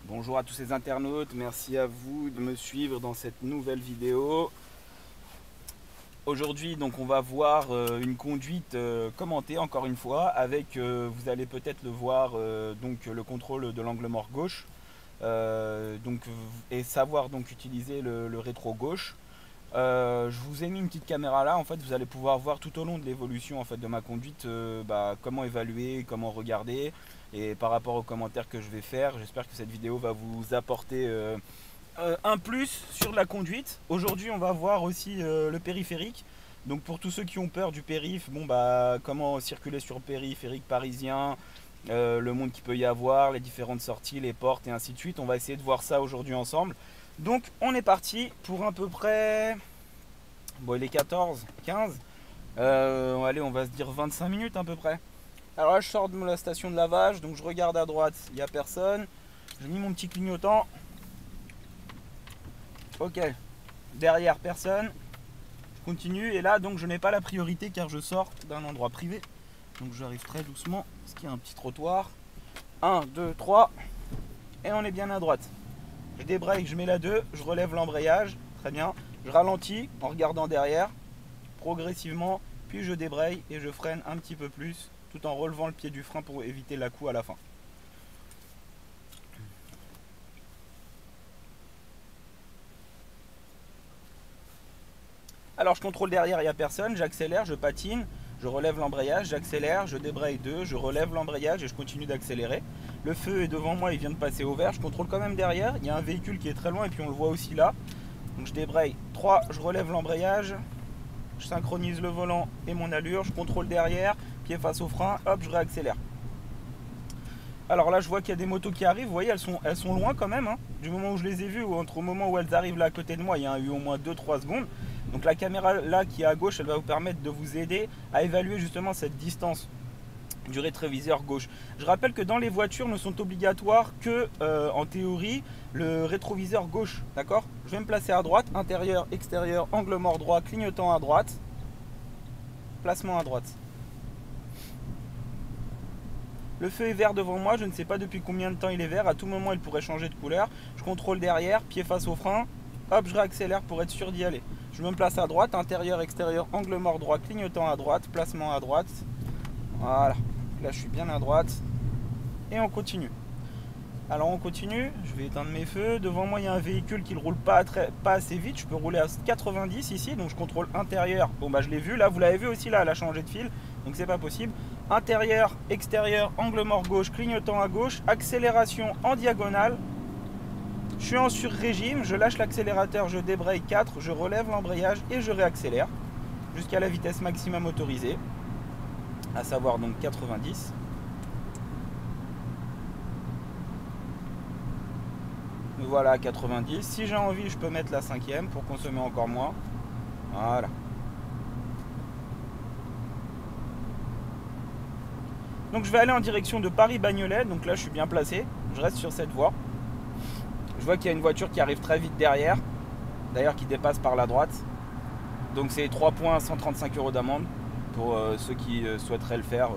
Bonjour à tous ces internautes, merci à vous de me suivre dans cette nouvelle vidéo. Aujourd'hui donc on va voir une conduite commentée encore une fois avec, vous allez peut-être le voir, donc le contrôle de l'angle mort gauche et savoir donc utiliser le rétro gauche. Je vous ai mis une petite caméra là, en fait vous allez pouvoir voir tout au long de l'évolution en fait, de ma conduite comment évaluer, comment regarder et par rapport aux commentaires que je vais faire. J'espère que cette vidéo va vous apporter un plus sur la conduite. Aujourd'hui on va voir aussi le périphérique. Donc pour tous ceux qui ont peur du périph', comment circuler sur le périphérique parisien, le monde qu'il peut y avoir, les différentes sorties, les portes et ainsi de suite. On va essayer de voir ça aujourd'hui ensemble. Donc on est parti pour à peu près, bon il est 14, 15, allez on va se dire 25 minutes à peu près. Alors là je sors de la station de lavage, donc je regarde à droite, il n'y a personne, j'ai mis mon petit clignotant, ok, derrière personne, je continue et là donc je n'ai pas la priorité car je sors d'un endroit privé, donc j'arrive très doucement, parce qu'il y a un petit trottoir, 1, 2, 3, et on est bien à droite. Je débraye, je mets la 2, je relève l'embrayage, très bien. Je ralentis en regardant derrière, progressivement, puis je débraye et je freine un petit peu plus, tout en relevant le pied du frein pour éviter la-coup à la fin. Alors je contrôle derrière, il n'y a personne, j'accélère, je patine, je relève l'embrayage, j'accélère, je débraye 2, je relève l'embrayage et je continue d'accélérer. Le feu est devant moi, il vient de passer au vert, je contrôle quand même derrière, il y a un véhicule qui est très loin et puis on le voit aussi là. Donc je débraye 3, je relève l'embrayage, je synchronise le volant et mon allure, je contrôle derrière, pied face au frein, hop, je réaccélère. Alors là je vois qu'il y a des motos qui arrivent, vous voyez elles sont loin quand même, hein. Du moment où je les ai vues ou entre au moment où elles arrivent là à côté de moi, il y a eu au moins 2-3 secondes. Donc la caméra là qui est à gauche, elle va vous permettre de vous aider à évaluer justement cette distance du rétroviseur gauche. Je rappelle que dans les voitures ne sont obligatoires que en théorie le rétroviseur gauche, d'accord. Je vais me placer à droite, intérieur, extérieur, angle mort droit, clignotant à droite, placement à droite. Le feu est vert devant moi, je ne sais pas depuis combien de temps il est vert, à tout moment il pourrait changer de couleur. Je contrôle derrière, pied face au frein, hop, je réaccélère pour être sûr d'y aller. Je me place à droite, intérieur, extérieur, angle mort droit, clignotant à droite, placement à droite. Voilà, là je suis bien à droite. Et on continue. Alors on continue, je vais éteindre mes feux. Devant moi il y a un véhicule qui ne roule pas assez vite. Je peux rouler à 90 ici, donc je contrôle intérieur. Bon bah je l'ai vu, là vous l'avez vu aussi, là elle a changé de fil, donc c'est pas possible. Intérieur, extérieur, angle mort gauche, clignotant à gauche, accélération en diagonale. Je suis en sur-régime, je lâche l'accélérateur, je débraye 4, je relève l'embrayage et je réaccélère jusqu'à la vitesse maximum autorisée, à savoir donc 90. Voilà, 90. Si j'ai envie, je peux mettre la 5e pour consommer encore moins. Voilà. Donc je vais aller en direction de Paris-Bagnolet. Donc là, je suis bien placé. Je reste sur cette voie. Je vois qu'il y a une voiture qui arrive très vite derrière. D'ailleurs, qui dépasse par la droite. Donc c'est 3 points, 135 € d'amende pour ceux qui souhaiteraient le faire.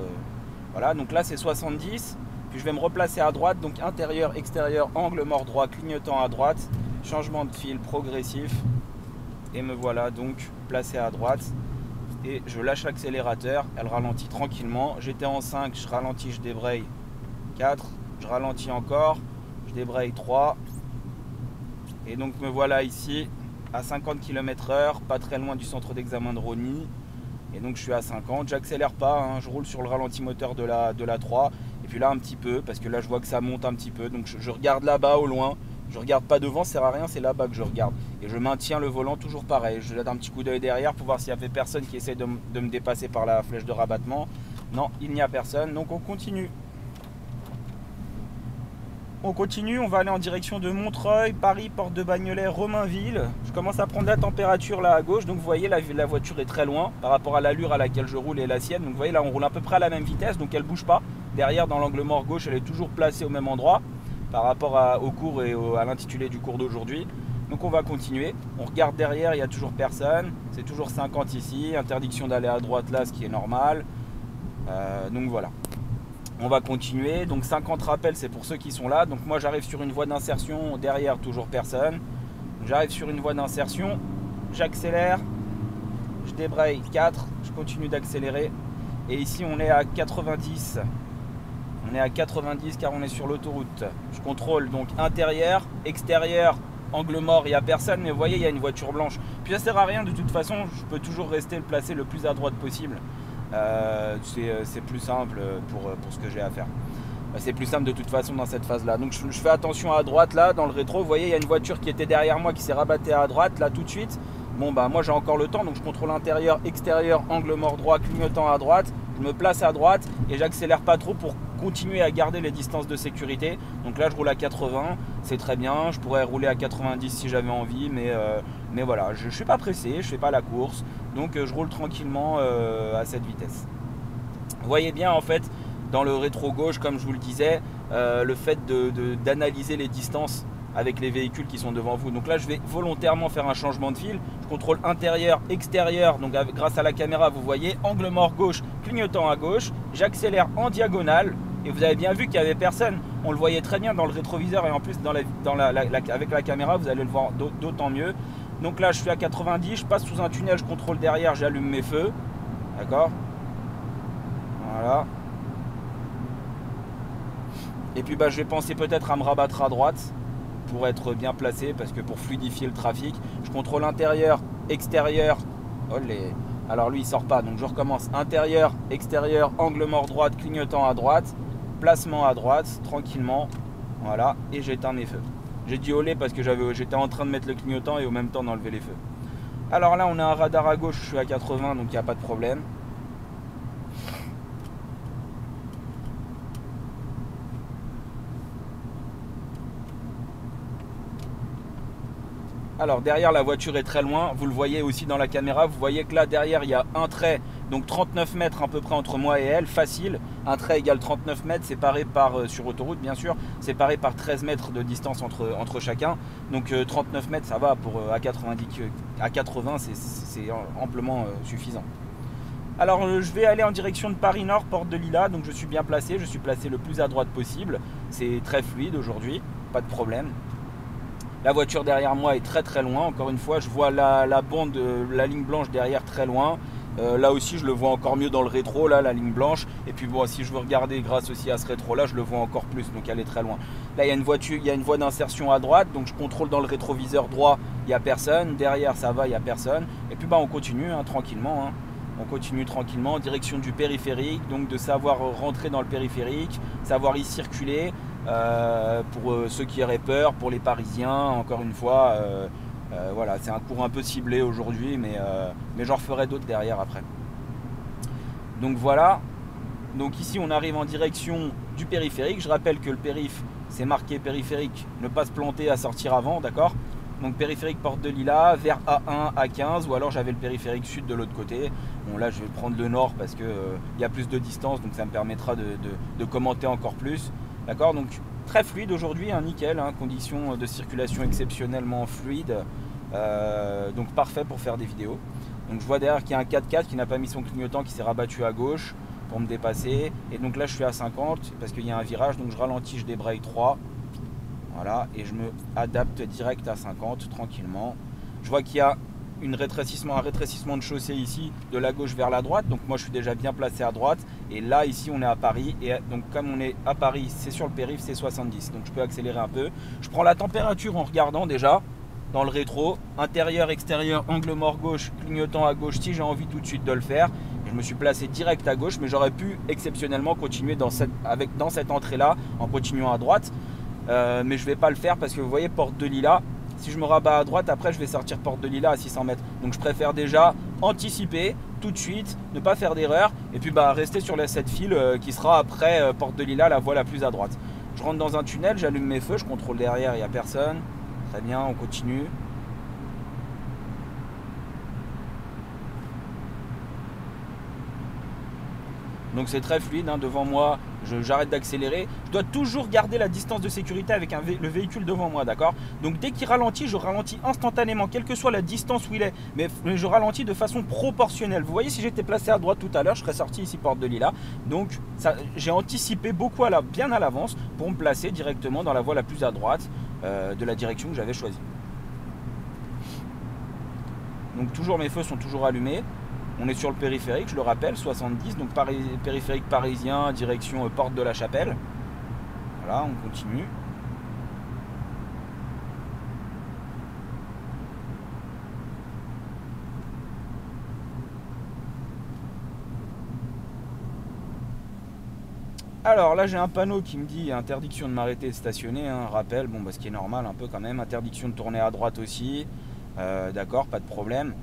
Voilà, donc là c'est 70. Puis je vais me replacer à droite, donc intérieur, extérieur, angle mort droit, clignotant à droite, changement de fil progressif. Et me voilà donc placé à droite. Et je lâche l'accélérateur, elle ralentit tranquillement. J'étais en 5, je ralentis, je débraye 4, je ralentis encore, je débraye 3. Et donc me voilà ici à 50 km/h, pas très loin du centre d'examen de Rosny. Et donc je suis à 50, j'accélère pas, hein, je roule sur le ralenti moteur de la 3. Et puis là un petit peu, parce que là je vois que ça monte un petit peu. Donc je regarde là-bas au loin, je regarde pas devant, ça sert à rien, c'est là-bas que je regarde. Et je maintiens le volant toujours pareil. Je jette un petit coup d'œil derrière pour voir s'il y avait personne qui essaie de me dépasser par la flèche de rabattement. Non, il n'y a personne, donc on continue. On continue, on va aller en direction de Montreuil, Paris, Porte de Bagnolet, Romainville. Je commence à prendre la température là à gauche, donc vous voyez la voiture est très loin par rapport à l'allure à laquelle je roule et la sienne. Donc vous voyez là on roule à peu près à la même vitesse, donc elle ne bouge pas. Derrière dans l'angle mort gauche elle est toujours placée au même endroit par rapport au cours et à l'intitulé du cours d'aujourd'hui. Donc on va continuer, on regarde derrière, il n'y a toujours personne, c'est toujours 50 ici, interdiction d'aller à droite là ce qui est normal. Donc voilà. On va continuer. Donc 50 rappels, c'est pour ceux qui sont là. Donc moi j'arrive sur une voie d'insertion, derrière toujours personne. J'arrive sur une voie d'insertion, j'accélère, je débraye 4, je continue d'accélérer. Et ici on est à 90. On est à 90 car on est sur l'autoroute. Je contrôle donc intérieur, extérieur, angle mort, il n'y a personne. Mais vous voyez, il y a une voiture blanche. Puis ça sert à rien de toute façon, je peux toujours rester placé le plus à droite possible. C'est plus simple pour ce que j'ai à faire. C'est plus simple de toute façon dans cette phase là. Donc je fais attention à droite là dans le rétro. Vous voyez, il y a une voiture qui était derrière moi qui s'est rabattée à droite là tout de suite. Bon bah moi j'ai encore le temps, donc je contrôle intérieur, extérieur, angle mort droit, clignotant à droite. Je me place à droite et j'accélère pas trop pour continuer à garder les distances de sécurité. Donc là je roule à 80, c'est très bien. Je pourrais rouler à 90 si j'avais envie, mais voilà, je ne suis pas pressé, je fais pas la course. Donc je roule tranquillement à cette vitesse. Vous voyez bien en fait dans le rétro gauche, comme je vous le disais, le fait d'analyser les distances avec les véhicules qui sont devant vous. Donc là je vais volontairement faire un changement de fil. Je contrôle intérieur, extérieur, donc grâce à la caméra vous voyez, angle mort gauche, clignotant à gauche, j'accélère en diagonale et vous avez bien vu qu'il n'y avait personne. On le voyait très bien dans le rétroviseur et en plus avec la caméra vous allez le voir d'autant mieux. Donc là je suis à 90, je passe sous un tunnel, je contrôle derrière, j'allume mes feux. D'accord? Voilà. Et puis bah, je vais penser peut-être à me rabattre à droite pour être bien placé, parce que pour fluidifier le trafic, je contrôle intérieur, extérieur. Olé. Alors lui il sort pas, donc je recommence intérieur, extérieur, angle mort droite, clignotant à droite, placement à droite, tranquillement. Voilà, et j'éteins mes feux. J'ai dit olé parce que j'étais en train de mettre le clignotant et au même temps d'enlever les feux. Alors là on a un radar à gauche, je suis à 80, donc il n'y a pas de problème. Alors derrière la voiture est très loin, vous le voyez aussi dans la caméra, vous voyez que là derrière il y a un trait, donc 39 mètres à peu près entre moi et elle, facile. Un trait égale 39 mètres, séparé par, sur autoroute bien sûr, séparé par 13 mètres de distance entre chacun. Donc 39 mètres ça va, pour à 80 c'est amplement suffisant. Alors je vais aller en direction de Paris Nord, porte de Lila, donc je suis bien placé, je suis placé le plus à droite possible. C'est très fluide aujourd'hui, pas de problème. La voiture derrière moi est très très loin, encore une fois je vois la bande, la ligne blanche derrière très loin. Là aussi je le vois encore mieux dans le rétro, là la ligne blanche. Et puis bon, si je veux regarder grâce aussi à ce rétro là, je le vois encore plus, donc elle est très loin. Là il y a une voiture, il y a une voie d'insertion à droite, donc je contrôle dans le rétroviseur droit, il n'y a personne. Derrière ça va, il n'y a personne. Et puis bah on continue tranquillement. On continue tranquillement en direction du périphérique, donc de savoir rentrer dans le périphérique, savoir y circuler. Pour ceux qui auraient peur, pour les Parisiens, encore une fois, voilà, c'est un cours un peu ciblé aujourd'hui, mais j'en referai d'autres derrière après. Donc voilà, donc ici on arrive en direction du périphérique. Je rappelle que le périph, c'est marqué périphérique, ne pas se planter à sortir avant, d'accord? Donc périphérique porte de Lila, vers A1, A15, ou alors j'avais le périphérique sud de l'autre côté. Bon là je vais prendre le nord parce que y a plus de distance, donc ça me permettra de commenter encore plus. D'accord, donc très fluide aujourd'hui, nickel, conditions de circulation exceptionnellement fluides, donc parfait pour faire des vidéos. Donc je vois derrière qu'il y a un 4x4 qui n'a pas mis son clignotant, qui s'est rabattu à gauche pour me dépasser. Et donc là je suis à 50 parce qu'il y a un virage, donc je ralentis, je débraye 3. Voilà, et je me adapte direct à 50 tranquillement. Je vois qu'il y a un rétrécissement de chaussée ici de la gauche vers la droite, donc moi je suis déjà bien placé à droite. Et là ici on est à Paris, et donc comme on est à Paris, c'est sur le périph', c'est 70, donc je peux accélérer un peu. Je prends la température en regardant déjà dans le rétro, intérieur, extérieur, angle mort gauche, clignotant à gauche si j'ai envie tout de suite de le faire. Et je me suis placé direct à gauche, mais j'aurais pu exceptionnellement continuer dans cette entrée là en continuant à droite, mais je vais pas le faire parce que vous voyez porte de Lila. Si je me rabats à droite, après je vais sortir porte de Lila à 600 mètres. Donc je préfère déjà anticiper tout de suite, ne pas faire d'erreur. Et puis rester sur cette file qui sera après porte de Lila, la voie la plus à droite. Je rentre dans un tunnel, j'allume mes feux, je contrôle derrière, il n'y a personne. Très bien, on continue. Donc c'est très fluide, devant moi j'arrête d'accélérer. Je dois toujours garder la distance de sécurité avec le véhicule devant moi, d'accord? Donc dès qu'il ralentit, je ralentis instantanément, quelle que soit la distance où il est, mais je ralentis de façon proportionnelle. Vous voyez, si j'étais placé à droite tout à l'heure, je serais sorti ici porte de Lilas. Donc j'ai anticipé beaucoup bien à l'avance pour me placer directement dans la voie la plus à droite de la direction que j'avais choisie. Donc toujours mes feux sont toujours allumés. On est sur le périphérique, je le rappelle, 70, donc périphérique parisien, direction porte de la Chapelle. Voilà, on continue. Alors là j'ai un panneau qui me dit interdiction de m'arrêter et de stationner, hein, rappel, bon bah ce qui est normal un peu quand même, interdiction de tourner à droite aussi, d'accord, pas de problème.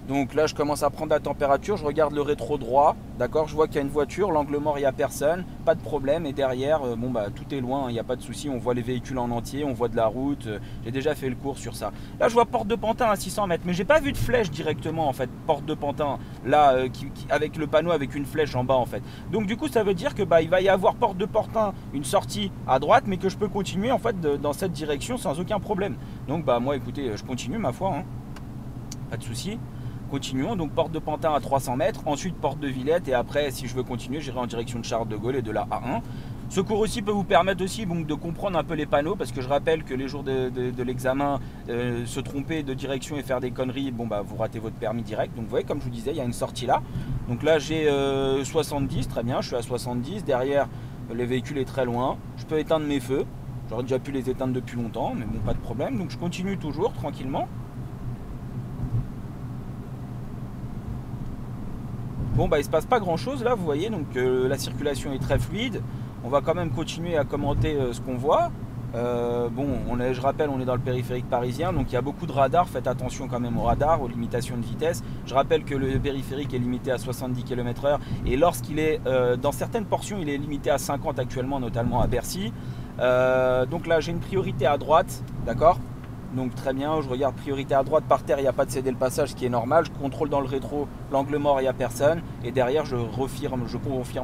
Donc là je commence à prendre la température, je regarde le rétro droit, d'accord, je vois qu'il y a une voiture, l'angle mort il n'y a personne, pas de problème, et derrière, bon bah tout est loin, il n'y a pas de souci, on voit les véhicules en entier, on voit de la route, j'ai déjà fait le cours sur ça. Là je vois porte de Pantin à 600 mètres, mais j'ai pas vu de flèche directement en fait, porte de Pantin, là avec le panneau avec une flèche en bas en fait. Donc du coup ça veut dire que bah il va y avoir porte de Pantin, une sortie à droite, mais que je peux continuer en fait dans cette direction sans aucun problème. Donc bah moi écoutez, je continue ma foi, hein. Pas de souci. Continuons, donc porte de Pantin à 300 mètres, ensuite porte de Villette, et après si je veux continuer j'irai en direction de Charles de Gaulle et de la A1. Ce cours aussi peut vous permettre aussi donc, de comprendre un peu les panneaux, parce que je rappelle que les jours de l'examen, se tromper de direction et faire des conneries, bon bah vous ratez votre permis direct. Donc vous voyez, comme je vous disais, il y a une sortie là. Donc là j'ai 70, très bien, je suis à 70, derrière le véhicule est très loin, je peux éteindre mes feux, j'aurais déjà pu les éteindre depuis longtemps, mais bon pas de problème, donc je continue toujours tranquillement. Bon bah il se passe pas grand chose là, vous voyez, donc la circulation est très fluide. On va quand même continuer à commenter ce qu'on voit. Bon, je rappelle, on est dans le périphérique parisien, donc il y a beaucoup de radars, faites attention quand même aux radars, aux limitations de vitesse. Je rappelle que le périphérique est limité à 70 km/h et lorsqu'il est dans certaines portions, il est limité à 50 actuellement, notamment à Bercy. Donc là j'ai une priorité à droite, d'accord? Donc très bien, je regarde priorité à droite, par terre il n'y a pas de céder le passage, ce qui est normal. Je contrôle dans le rétro, l'angle mort il n'y a personne, et derrière je confirme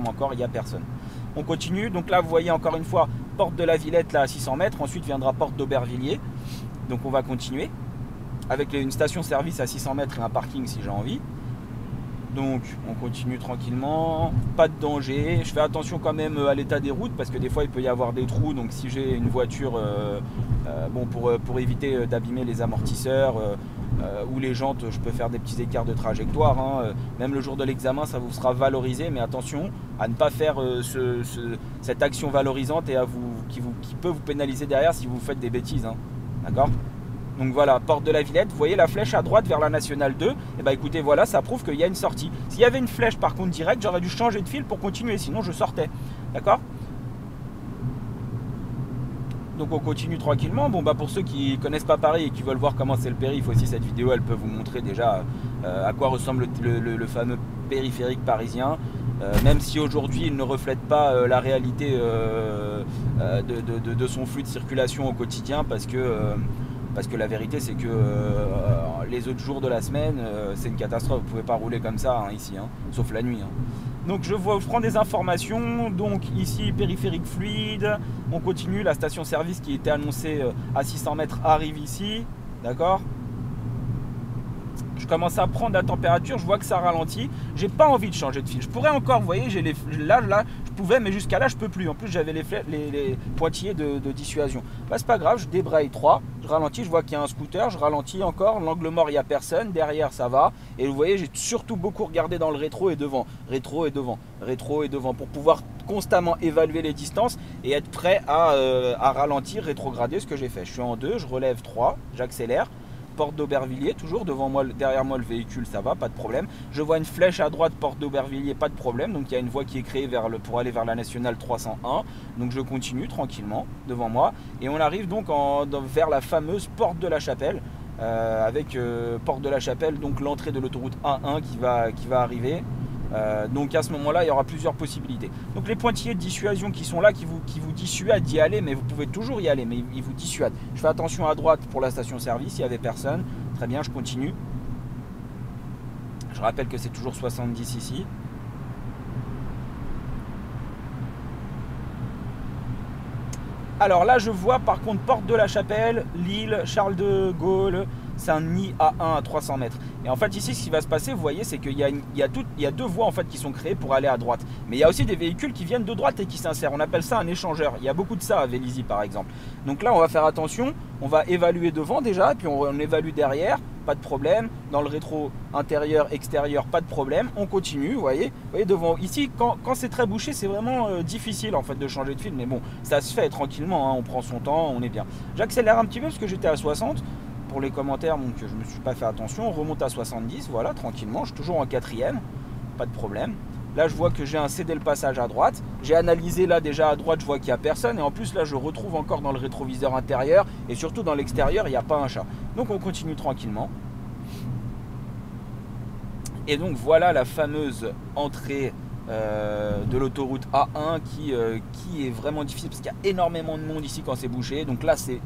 encore, il n'y a personne. On continue, donc là vous voyez encore une fois porte de la Villette là à 600 mètres, ensuite viendra porte d'Aubervilliers. Donc on va continuer avec une station service à 600 mètres et un parking si j'ai envie. Donc on continue tranquillement, pas de danger. Je fais attention quand même à l'état des routes parce que des fois il peut y avoir des trous. Donc si j'ai une voiture, bon pour éviter d'abîmer les amortisseurs ou les jantes, je peux faire des petits écarts de trajectoire, hein. Même le jour de l'examen ça vous sera valorisé, mais attention à ne pas faire cette action valorisante et qui peut vous pénaliser derrière si vous faites des bêtises, hein. D'accord ? Donc voilà, porte de la Villette, vous voyez la flèche à droite vers la Nationale 2, et bah écoutez voilà, ça prouve qu'il y a une sortie. S'il y avait une flèche par contre directe, j'aurais dû changer de fil pour continuer, sinon je sortais. D'accord ? Donc on continue tranquillement. Bon bah pour ceux qui connaissent pas Paris et qui veulent voir comment c'est le périph' aussi, cette vidéo elle peut vous montrer déjà à quoi ressemble le fameux périphérique parisien. Même si aujourd'hui il ne reflète pas la réalité de son flux de circulation au quotidien, parce que la vérité c'est que les autres jours de la semaine c'est une catastrophe, vous pouvez pas rouler comme ça hein, ici, hein, sauf la nuit, hein. Donc je prends des informations, donc ici périphérique fluide, on continue, la station service qui était annoncée à 600 mètres arrive ici, d'accord. Je commence à prendre la température, je vois que ça ralentit, j'ai pas envie de changer de fil. Je pourrais encore, vous voyez, là je pouvais, mais jusqu'à là je peux plus. En plus j'avais les pointillés de dissuasion. Bah, c'est pas grave, je débraye 3, je ralentis, je vois qu'il y a un scooter, je ralentis encore, l'angle mort il n'y a personne, derrière ça va. Et vous voyez, j'ai surtout beaucoup regardé dans le rétro et devant, rétro et devant, rétro et devant, pour pouvoir constamment évaluer les distances et être prêt à ralentir, rétrograder, ce que j'ai fait. Je suis en 2, je relève 3, j'accélère. Porte d'Aubervilliers, toujours devant moi, derrière moi le véhicule, ça va, pas de problème. Je vois une flèche à droite, porte d'Aubervilliers, pas de problème. Donc il y a une voie qui est créée pour aller vers la nationale 301. Donc je continue tranquillement devant moi. Et on arrive donc vers la fameuse porte de la Chapelle. Avec porte de la Chapelle, donc l'entrée de l'autoroute A1 qui va arriver. Donc à ce moment-là, il y aura plusieurs possibilités. Donc les pointillés de dissuasion qui sont là, qui vous dissuadent d'y aller, mais vous pouvez toujours y aller, mais ils vous dissuadent. Je fais attention à droite pour la station-service, il n'y avait personne. Très bien, je continue. Je rappelle que c'est toujours 70 ici. Alors là, je vois par contre Porte de la Chapelle, Lille, Charles de Gaulle, Saint-Denis, A1 à 300 mètres. Et en fait, ici, ce qui va se passer, vous voyez, c'est qu'il y a deux voies en fait qui sont créées pour aller à droite. Mais il y a aussi des véhicules qui viennent de droite et qui s'insèrent. On appelle ça un échangeur. Il y a beaucoup de ça à Vélizy, par exemple. Donc là, on va faire attention. On va évaluer devant déjà, puis on évalue derrière. Pas de problème. Dans le rétro intérieur, extérieur, pas de problème. On continue, vous voyez devant. Ici, quand c'est très bouché, c'est vraiment difficile en fait de changer de fil. Mais bon, ça se fait tranquillement, hein. On prend son temps, on est bien. J'accélère un petit peu parce que j'étais à 60. Pour les commentaires, donc je me suis pas fait attention. On remonte à 70, voilà, tranquillement. Je suis toujours en quatrième, pas de problème. Là, je vois que j'ai un cédé le passage à droite. J'ai analysé là déjà à droite, je vois qu'il n'y a personne. Et en plus, là, je retrouve encore dans le rétroviseur intérieur. Et surtout dans l'extérieur, il n'y a pas un chat. Donc, on continue tranquillement. Et donc, voilà la fameuse entrée de l'autoroute A1 qui est vraiment difficile parce qu'il y a énormément de monde ici quand c'est bouché. Donc là, c'est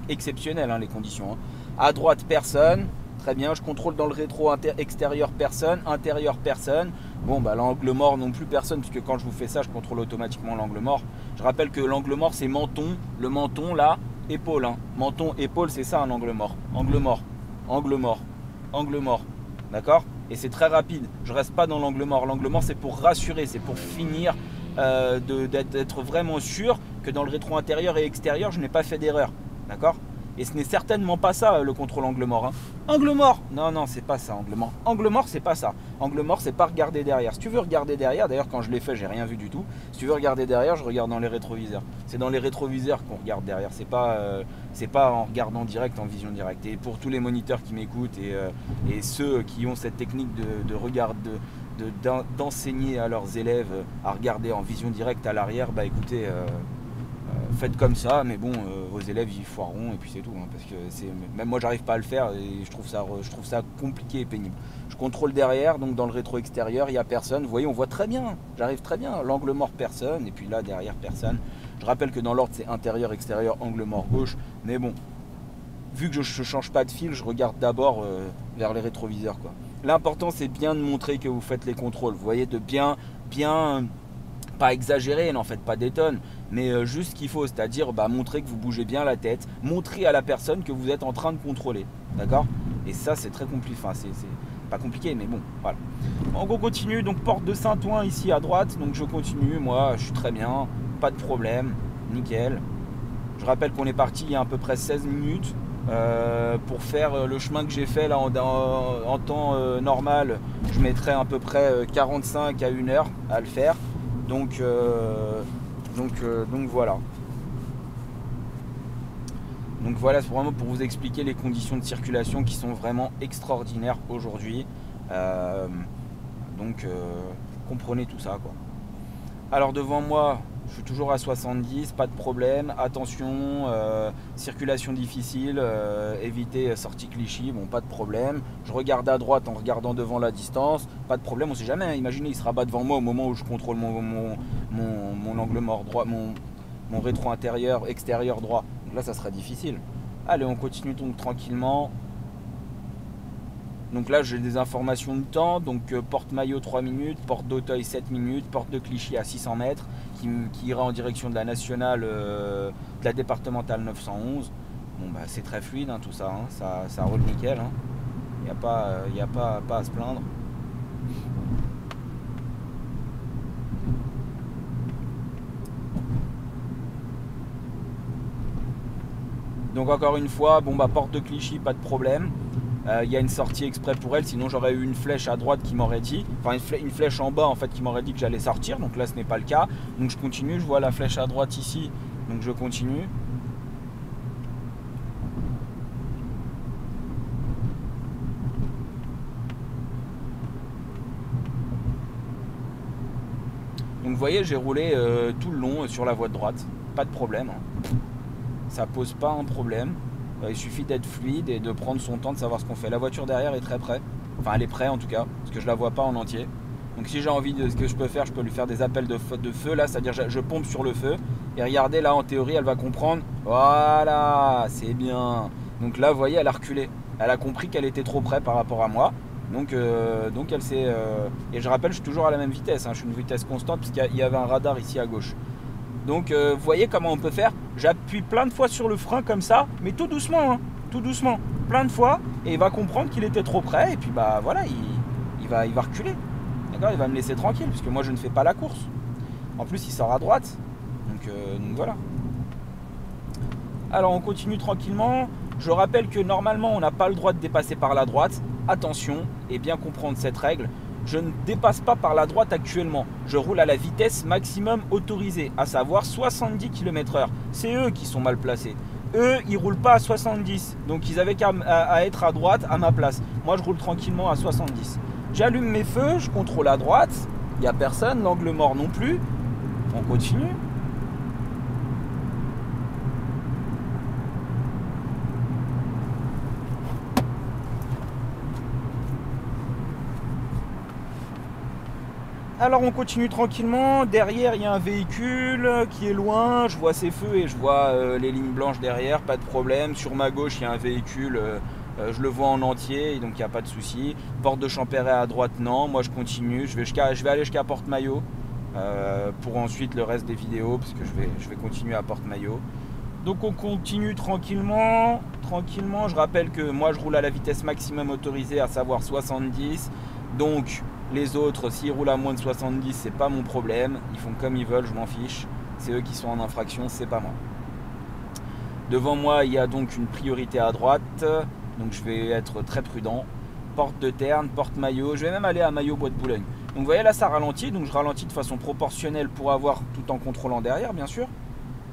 exceptionnel, hein, les conditions. Hein. À droite, personne. Très bien, je contrôle dans le rétro extérieur, personne. Intérieur, personne. Bon, bah l'angle mort non plus, personne, puisque quand je vous fais ça, je contrôle automatiquement l'angle mort. Je rappelle que l'angle mort, c'est menton. Le menton, là, épaule. Hein. Menton, épaule, c'est ça un angle mort. Angle mort, angle mort, angle mort. D'accord? Et c'est très rapide. Je reste pas dans l'angle mort. L'angle mort, c'est pour rassurer, c'est pour finir d'être vraiment sûr que dans le rétro intérieur et extérieur, je n'ai pas fait d'erreur. D'accord? Et ce n'est certainement pas ça le contrôle angle mort. Hein. Angle mort! Non, non, c'est pas ça, angle mort. Angle mort, c'est pas ça. Angle mort, c'est pas regarder derrière. Si tu veux regarder derrière, d'ailleurs, quand je l'ai fait, j'ai rien vu du tout. Si tu veux regarder derrière, je regarde dans les rétroviseurs. C'est dans les rétroviseurs qu'on regarde derrière. C'est pas en regardant direct, en vision directe. Et pour tous les moniteurs qui m'écoutent et ceux qui ont cette technique de regard, d'enseigner à leurs élèves à regarder en vision directe à l'arrière, bah écoutez. Faites comme ça, mais bon, vos élèves ils foireront et puis c'est tout, hein, parce que même moi j'arrive pas à le faire et je trouve ça compliqué et pénible. Je contrôle derrière, donc dans le rétro extérieur il y a personne. Vous voyez, on voit très bien, j'arrive très bien. L'angle mort personne et puis là derrière personne. Je rappelle que dans l'ordre c'est intérieur, extérieur, angle mort gauche, mais bon, vu que je change pas de fil, je regarde d'abord vers les rétroviseurs quoi. L'important c'est bien de montrer que vous faites les contrôles. Vous voyez, de bien pas exagérer, n'en faites pas des tonnes, mais juste ce qu'il faut, c'est-à-dire montrer que vous bougez bien la tête, montrer à la personne que vous êtes en train de contrôler, d'accord? Et ça c'est très compliqué, enfin c'est pas compliqué, mais bon, voilà. Donc on continue, donc porte de Saint-Ouen ici à droite, donc je continue, moi je suis très bien, pas de problème, nickel. Je rappelle qu'on est parti il y a à peu près 16 minutes pour faire le chemin que j'ai fait là en temps normal, je mettrais à peu près 45 à 1 heure à le faire. Donc voilà. Donc voilà, c'est vraiment pour vous expliquer les conditions de circulation qui sont vraiment extraordinaires aujourd'hui. Comprenez tout ça quoi. Alors devant moi, je suis toujours à 70, pas de problème. Attention, circulation difficile, évitez sortie Clichy, bon pas de problème. Je regarde à droite en regardant devant la distance, pas de problème, on sait jamais. Imaginez, il se rabat devant moi au moment où je contrôle mon angle mort droit, mon rétro intérieur, extérieur droit. Donc là, ça serait difficile. Allez, on continue donc tranquillement. Donc là j'ai des informations de temps, donc porte Maillot 3 minutes, porte d'Auteuil 7 minutes, porte de Clichy à 600 mètres qui ira en direction de la nationale, de la départementale 911. Bon bah c'est très fluide hein, tout ça, hein, ça roule nickel, hein. Il n'y a pas à se plaindre. Donc encore une fois, bon bah porte de Clichy, pas de problème. Il y a une sortie exprès pour elle, sinon j'aurais eu une flèche à droite qui m'aurait dit, enfin une flèche en bas en fait qui m'aurait dit que j'allais sortir, donc là ce n'est pas le cas. Donc je continue, je vois la flèche à droite ici, donc je continue. Donc vous voyez, j'ai roulé tout le long sur la voie de droite, pas de problème, hein. Ça pose pas un problème. Il suffit d'être fluide et de prendre son temps de savoir ce qu'on fait. La voiture derrière est très près. Enfin, elle est près en tout cas, parce que je la vois pas en entier. Donc si j'ai envie de ce que je peux faire, je peux lui faire des appels de feu là, c'est-à-dire je pompe sur le feu. Et regardez là, en théorie, elle va comprendre. Voilà, c'est bien. Donc là, vous voyez, elle a reculé. Elle a compris qu'elle était trop près par rapport à moi. Donc elle s'est... Et je rappelle, je suis toujours à la même vitesse, hein. Je suis une vitesse constante, puisqu'il y avait un radar ici à gauche. Donc vous voyez comment on peut faire. J'appuie plein de fois sur le frein comme ça, mais tout doucement, hein, tout doucement, plein de fois, et il va comprendre qu'il était trop près, et puis bah voilà, il va reculer. D'accord, il va me laisser tranquille, puisque moi je ne fais pas la course. En plus il sort à droite, donc voilà. Alors on continue tranquillement. Je rappelle que normalement on n'a pas le droit de dépasser par la droite. Attention, et bien comprendre cette règle. Je ne dépasse pas par la droite actuellement. Je roule à la vitesse maximum autorisée, à savoir 70 km/h. C'est eux qui sont mal placés. Eux, ils roulent pas à 70. Donc ils avaient qu'à être à droite à ma place. Moi, je roule tranquillement à 70. J'allume mes feux, je contrôle à droite. Il n'y a personne, l'angle mort non plus. On continue. Alors on continue tranquillement, derrière il y a un véhicule qui est loin, je vois ses feux et je vois les lignes blanches derrière, pas de problème. Sur ma gauche il y a un véhicule, je le vois en entier, donc il n'y a pas de souci. Porte de Champéret à droite, non, moi je continue, je vais aller jusqu'à Porte-Maillot pour ensuite le reste des vidéos, parce que je vais continuer à Porte-Maillot. Donc on continue tranquillement, je rappelle que moi je roule à la vitesse maximum autorisée, à savoir 70, donc les autres, s'ils roulent à moins de 70, c'est pas mon problème. Ils font comme ils veulent, je m'en fiche. C'est eux qui sont en infraction, c'est pas moi. Devant moi, il y a donc une priorité à droite. Donc je vais être très prudent. Porte de Terne, Porte-Maillot. Je vais même aller à Maillot Bois de Boulogne. Donc vous voyez là, ça ralentit. Donc je ralentis de façon proportionnelle pour avoir, tout en contrôlant derrière, bien sûr.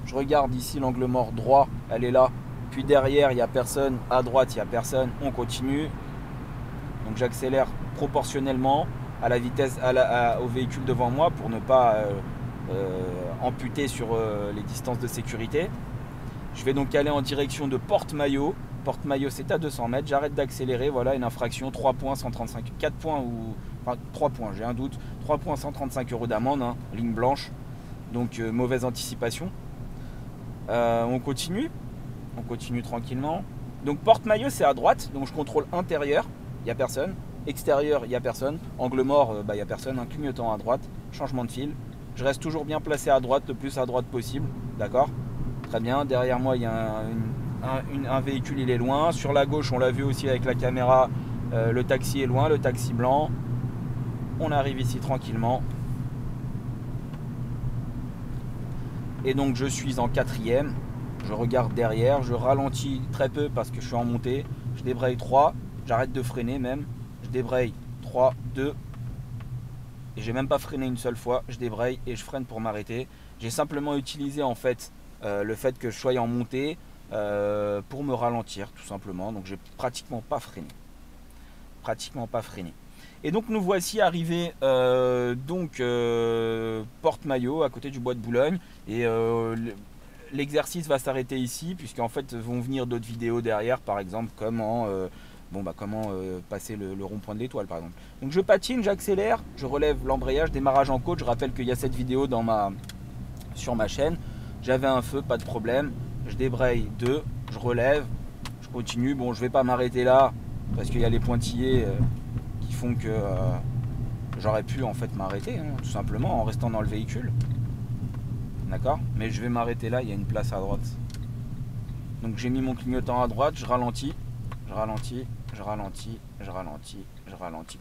Je regarde ici l'angle mort droit, elle est là. Puis derrière, il n'y a personne. À droite, il n'y a personne. On continue. Donc j'accélère proportionnellement à la vitesse au véhicule devant moi pour ne pas amputer sur les distances de sécurité. Je vais donc aller en direction de Porte-Maillot. Porte-Maillot, c'est à 200 mètres. J'arrête d'accélérer. Voilà une infraction. 3 points, 135. 4 points ou. Enfin, 3 points, j'ai un doute. 3 points, 135 € d'amende. Hein, ligne blanche. Donc, mauvaise anticipation. On continue. On continue tranquillement. Donc, Porte-Maillot, c'est à droite. Donc, je contrôle intérieur. Il n'y a personne. Extérieur, il n'y a personne. Angle mort, il n'y a personne. Un clignotant à droite. Changement de fil. Je reste toujours bien placé à droite, le plus à droite possible. D'accord ? Très bien. Derrière moi, il y a un véhicule, il est loin. Sur la gauche, on l'a vu aussi avec la caméra, le taxi est loin, le taxi blanc. On arrive ici tranquillement. Et donc, je suis en quatrième. Je regarde derrière. Je ralentis très peu parce que je suis en montée. Je débraye 3. J'arrête de freiner même. Je débraye 3, 2. Et j'ai même pas freiné une seule fois. Je débraye et je freine pour m'arrêter. J'ai simplement utilisé en fait le fait que je sois en montée pour me ralentir tout simplement. Donc j'ai pratiquement pas freiné. Et donc nous voici arrivés Porte-Maillot à côté du bois de Boulogne. Et l'exercice va s'arrêter ici puisqu'en fait vont venir d'autres vidéos derrière, par exemple comment passer le rond-point de l'Étoile par exemple. Donc je patine, j'accélère, je relève l'embrayage, démarrage en côte. Je rappelle qu'il y a cette vidéo sur ma chaîne. J'avais un feu, pas de problème. Je débraye 2, je relève, je continue. Bon, je vais pas m'arrêter là parce qu'il y a les pointillés qui font que j'aurais pu en fait m'arrêter, hein, tout simplement en restant dans le véhicule. D'accord ? Mais je vais m'arrêter là, il y a une place à droite. Donc j'ai mis mon clignotant à droite, je ralentis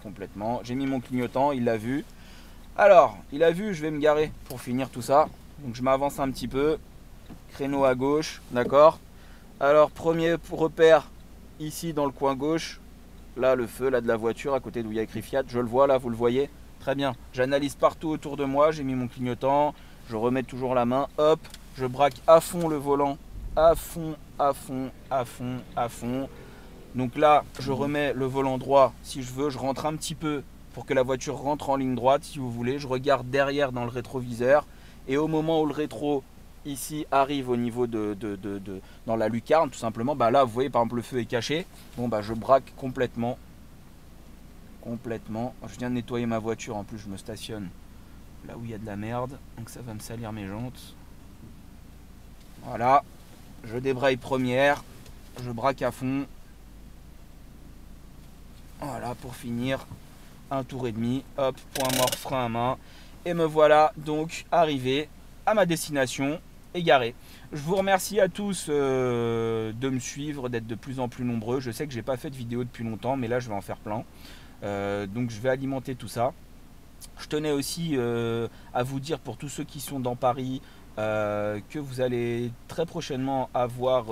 complètement. J'ai mis mon clignotant, il l'a vu. Alors, il a vu, je vais me garer pour finir tout ça. Donc je m'avance un petit peu. Créneau à gauche, d'accord. Alors, premier repère, ici dans le coin gauche. Là, le feu là, de la voiture, à côté d'où il y a écrit Fiat. Je le vois là, vous le voyez. Très bien. J'analyse partout autour de moi. J'ai mis mon clignotant. Je remets toujours la main. Hop, je braque à fond le volant. À fond. Donc là, je remets le volant droit si je veux. Je rentre un petit peu pour que la voiture rentre en ligne droite si vous voulez. Je regarde derrière dans le rétroviseur. Et au moment où le rétro ici arrive au niveau dans la lucarne, tout simplement, bah là, vous voyez, par exemple, le feu est caché. Bon, bah je braque complètement. Je viens de nettoyer ma voiture. En plus, je me stationne là où il y a de la merde. Donc ça va me salir mes jantes. Voilà. Je débraye première. Je braque à fond. Voilà, pour finir, un tour et demi, hop, point mort, frein à main. Et me voilà donc arrivé à ma destination égarée. Je vous remercie à tous de me suivre, d'être de plus en plus nombreux. Je sais que j'ai pas fait de vidéo depuis longtemps, mais là je vais en faire plein. Donc je vais alimenter tout ça. Je tenais aussi à vous dire pour tous ceux qui sont dans Paris que vous allez très prochainement avoir,